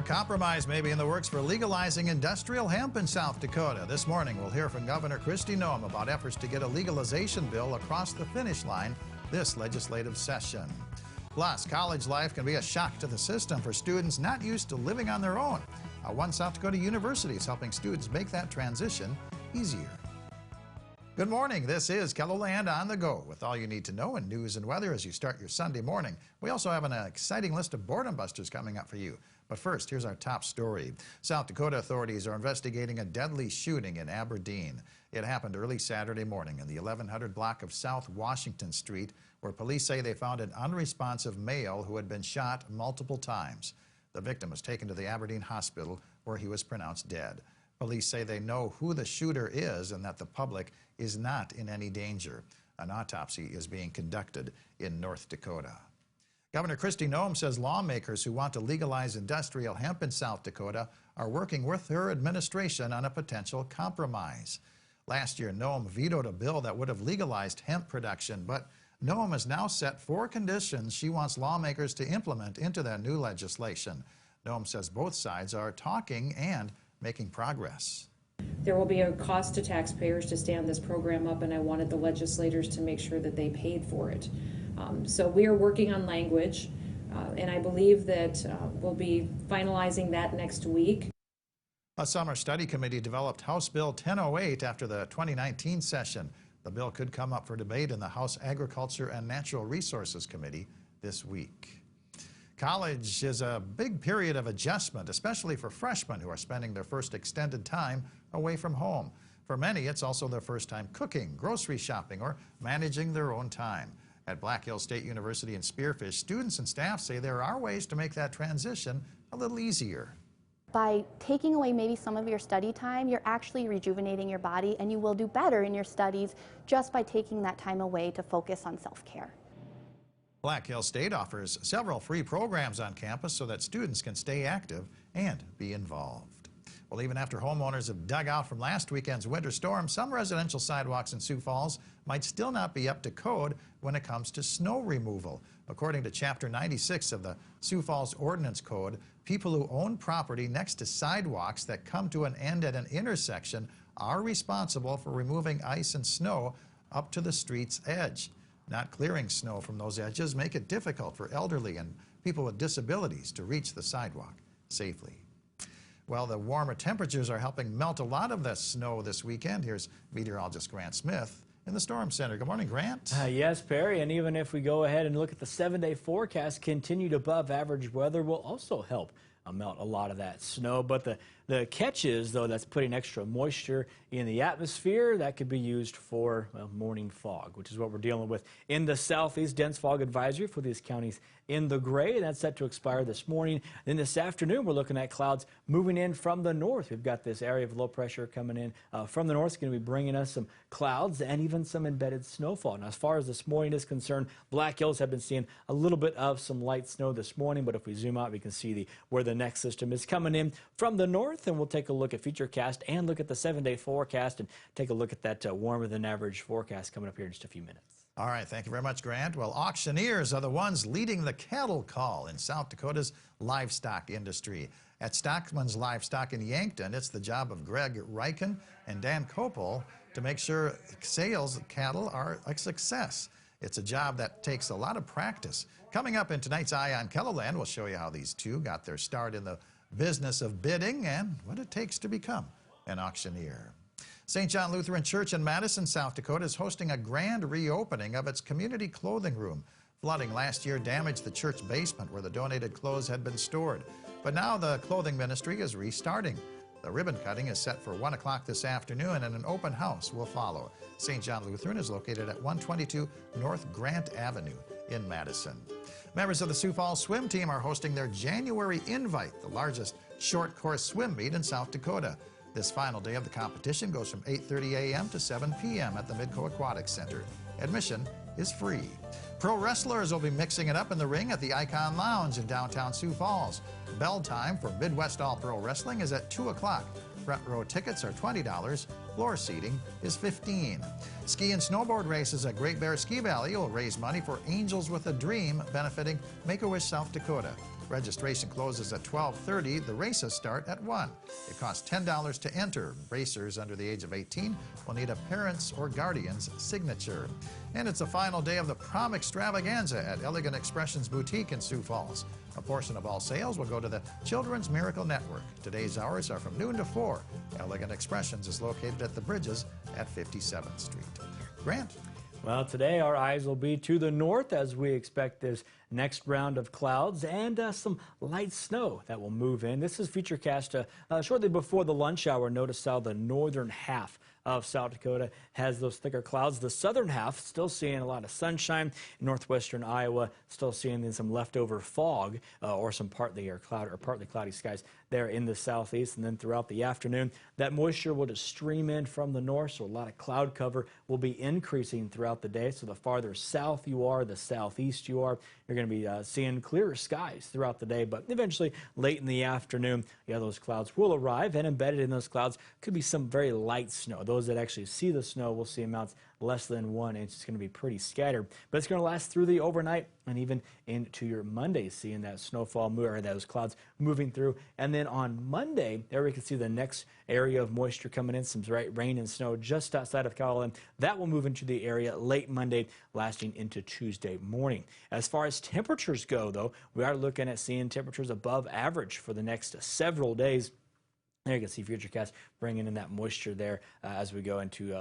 compromise may be in the works for legalizing industrial hemp in South Dakota. This morning, we'll hear from Governor Kristi Noem about efforts to get a legalization bill across the finish line this legislative session. Plus, college life can be a shock to the system for students not used to living on their own. One South Dakota university is helping students make that transition easier. Good morning. This is KELOLAND on the go with all you need to know in news and weather as you start your Sunday morning. We also have an exciting list of boredom busters coming up for you. But first, here's our top story. South Dakota authorities are investigating a deadly shooting in Aberdeen. It happened early Saturday morning in the 1100 block of South Washington Street, where police say they found an unresponsive male who had been shot multiple times. The victim was taken to the Aberdeen hospital where he was pronounced dead. Police say they know who the shooter is and that the public is not in any danger. An autopsy is being conducted in North Dakota. Governor Kristi Noem says lawmakers who want to legalize industrial hemp in South Dakota are working with her administration on a potential compromise. Last year, Noem vetoed a bill that would have legalized hemp production, but Noem has now set 4 conditions she wants lawmakers to implement into their new legislation. Noem says both sides are talking and making progress. There will be a cost to taxpayers to stand this program up, and I wanted the legislators to make sure that they paid for it. So we are working on language, and I believe that we'll be finalizing that next week. A summer study committee developed House Bill 1008 after the 2019 session. The bill could come up for debate in the House Agriculture and Natural Resources Committee this week. College is a big period of adjustment, especially for freshmen who are spending their first extended time away from home. For many, it's also their first time cooking, grocery shopping, or managing their own time. At Black Hills State University in Spearfish, students and staff say there are ways to make that transition a little easier. By taking away maybe some of your study time, you're actually rejuvenating your body, and you will do better in your studies just by taking that time away to focus on self-care. Black Hills State offers several free programs on campus so that students can stay active and be involved. Well, even after homeowners have dug out from last weekend's winter storm, some residential sidewalks in Sioux Falls might still not be up to code when it comes to snow removal. According to Chapter 96 of the Sioux Falls Ordinance Code, people who own property next to sidewalks that come to an end at an intersection are responsible for removing ice and snow up to the street's edge. Not clearing snow from those edges make it difficult for elderly and people with disabilities to reach the sidewalk safely. Well, the warmer temperatures are helping melt a lot of the snow this weekend. Here's meteorologist Grant Smith in the Storm Center. Good morning, Grant. Yes, Perry, and even if we go ahead and look at the 7-day forecast, continued above average weather will also help melt a lot of that snow. But the catch is, though, that's putting extra moisture in the atmosphere. That could be used for, well, morning fog, which is what we're dealing with in the southeast. Dense fog advisory for these counties in the gray. That's set to expire this morning. Then this afternoon, we're looking at clouds moving in from the north. We've got this area of low pressure coming in from the north. It's going to be bringing us some clouds and even some embedded snowfall. Now, as far as this morning is concerned, Black Hills have been seeing a little bit of some light snow this morning, but if we zoom out, we can see where the next system is coming in from the north, and we'll take a look at Futurecast and look at the 7-day forecast and take a look at that warmer than average forecast coming up here in just a few minutes. All right, thank you very much, Grant. Well, auctioneers are the ones leading the cattle call in South Dakota's livestock industry. At Stockman's Livestock in Yankton, it's the job of Greg Reichen and Dan Kopel to make sure sales of cattle are a success. It's a job that takes a lot of practice. Coming up in tonight's Eye on KELOLAND, we'll show you how these two got their start in the business of bidding and what it takes to become an auctioneer. St. John Lutheran Church in Madison, South Dakota is hosting a grand reopening of its community clothing room. Flooding last year damaged the church basement where the donated clothes had been stored. But now the clothing ministry is restarting. The ribbon cutting is set for 1 o'clock this afternoon, and an open house will follow. St. John Lutheran is located at 122 North Grant Avenue in Madison. Members of the Sioux Falls swim team are hosting their January Invite, the largest short course swim meet in South Dakota. This final day of the competition goes from 8:30 a.m. to 7 p.m. at the Midco Aquatic Center. Admission is free. Pro wrestlers will be mixing it up in the ring at the Icon Lounge in downtown Sioux Falls. Bell time for Midwest All-Pro Wrestling is at 2 o'clock. Front row tickets are $20. Floor seating is $15. Ski and snowboard races at Great Bear Ski Valley will raise money for Angels with a Dream benefiting Make-A-Wish South Dakota. Registration closes at 12:30. The races start at 1. It costs $10 to enter. Racers under the age of 18 will need a parent's or guardian's signature. And it's the final day of the Prom Extravaganza at Elegant Expressions Boutique in Sioux Falls. A portion of all sales will go to the Children's Miracle Network. Today's hours are from noon to 4. Elegant Expressions is located at the Bridges at 57th Street. Grant? Well, today our eyes will be to the north as we expect this next round of clouds and some light snow that will move in. This is Futurecast shortly before the lunch hour. Notice how the northern half of South Dakota has those thicker clouds. The southern half still seeing a lot of sunshine. Northwestern Iowa still seeing some leftover fog or some partly cloudy skies there in the southeast. And then throughout the afternoon, that moisture will just stream in from the north, so a lot of cloud cover will be increasing throughout the day. So the farther south you are, the southeast you are, you're going to be seeing clearer skies throughout the day. But eventually, late in the afternoon, those clouds will arrive, and embedded in those clouds could be some very light snow. Those that actually see the snow will see amounts less than 1 inch. It's going to be pretty scattered, but it's going to last through the overnight and even into your Monday, seeing that snowfall or those clouds moving through. And then on Monday, there we can see the next area of moisture coming in, some rain and snow just outside of KELOLAND. That will move into the area late Monday, lasting into Tuesday morning. As far as temperatures go, though, we are looking at seeing temperatures above average for the next several days. There you can see Futurecast bringing in that moisture there as we go into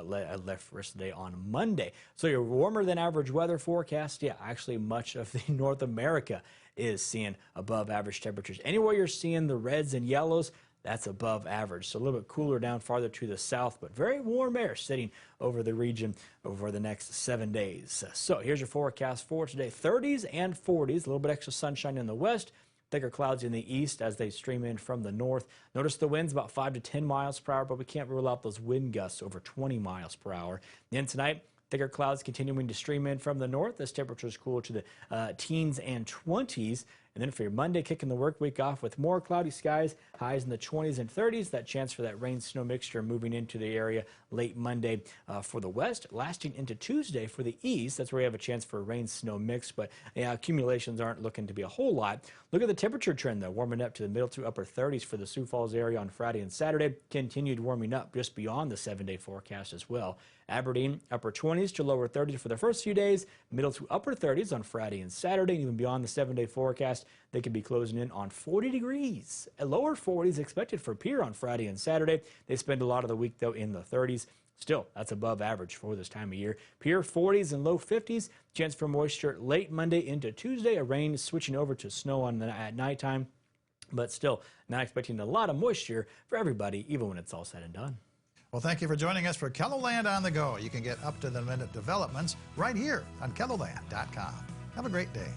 rest of the day on Monday. So your warmer than average weather forecast, actually much of the North America is seeing above average temperatures. Anywhere you're seeing the reds and yellows, that's above average. So a little bit cooler down farther to the south, but very warm air sitting over the region over the next 7 days. So here's your forecast for today. 30s and 40s, a little bit extra sunshine in the west. Thicker clouds in the east as they stream in from the north. Notice the winds about 5 to 10 miles per hour, but we can't rule out those wind gusts over 20 miles per hour. Then tonight, thicker clouds continuing to stream in from the north as temperatures cool to the teens and 20s. And then for your Monday, kicking the work week off with more cloudy skies, highs in the 20s and 30s, that chance for that rain-snow mixture moving into the area late Monday for the west, lasting into Tuesday for the east. That's where we have a chance for a rain-snow mix, but accumulations aren't looking to be a whole lot. Look at the temperature trend, though, warming up to the middle to upper 30s for the Sioux Falls area on Friday and Saturday. Continued warming up just beyond the 7-day forecast as well. Aberdeen, upper 20s to lower 30s for the first few days, middle to upper 30s on Friday and Saturday, and even beyond the 7-day forecast, they could be closing in on 40 degrees. A lower 40s expected for Pierre on Friday and Saturday. They spend a lot of the week, though, in the 30s. Still, that's above average for this time of year. Pierre, 40s and low 50s. Chance for moisture late Monday into Tuesday. A rain switching over to snow at nighttime, but still not expecting a lot of moisture for everybody, even when it's all said and done. Well, thank you for joining us for KELOLAND on the Go. You can get up-to-the-minute developments right here on KELOLAND.com. Have a great day.